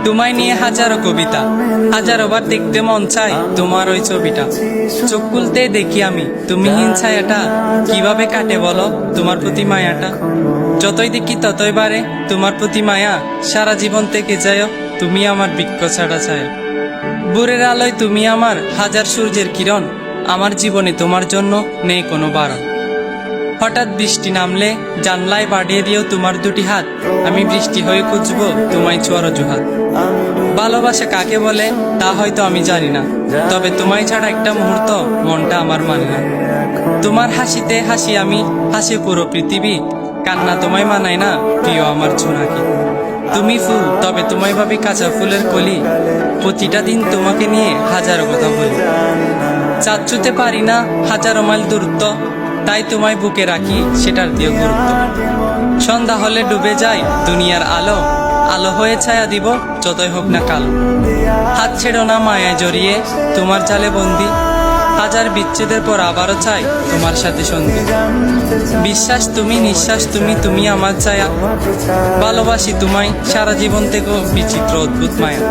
তোমায় নিয়ে হাজারো কবিতা, হাজারো বার দেখতে মন চায় তোমার ওই ছবিটা। চোখ খুলতে দেখি আমি তুমিহীন ছায়াটা, কিভাবে কাটে বলো তোমার প্রতি মায়াটা। যতই দেখি ততই বাড়ে তোমার প্রতি মায়া, সারা জীবন থেকে যায় তুমি আমার বৃক্ষ ছাড়া ছায়া। ভোরের আলোয় তুমি আমার হাজার সূর্যের কিরণ, আমার জীবনে তোমার জন্য নেই কোনো বারণ। হঠাৎ বৃষ্টি নামলে জানলায় বাড়িয়ে দিও তোমার দুটি হাত, আমি বৃষ্টি হয়ে খুঁজবো তোমায় ছোঁয়ার অজুহাত। ভালোবাসা কাকে বলে তা হয়তো আমি জানি না, তবে তোমায় ছাড়া একটা মুহূর্ত মনটা আমার মানে না। তোমার হাসিতে হাসি আমি, হাসি পুরো পৃথিবী, কান্না তোমায় মানায় না প্রিয় আমার ছোনাকি। তুমি ফুল তবে তোমায় ভাবি কাঁচা ফুলের কলি, প্রতিটা দিন তোমাকে নিয়ে হাজারো কথা বলি। চাঁদ ছুঁতে পারি না হাজারো মাইল দূরত্ব, তাই তোমায় বুকে রাখি সেটার দিয়ে গুরুত্ব। সন্ধ্যা হলে ডুবে যায় দুনিয়ার আলো, আলো হয়ে ছায়া দিব যতই হোক না কালো। হাত ছেড়ো না মায়ায় জড়িয়ে তোমার জালে বন্দি, হাজার বিচ্ছেদের পর আবারও চাই তোমার সাথে সন্ধি। বিশ্বাস তুমি, নিঃশ্বাস তুমি, তুমি আমার ছায়া, ভালোবাসি তোমায় সারা জীবন থেকেও বিচিত্র অদ্ভুত মায়া।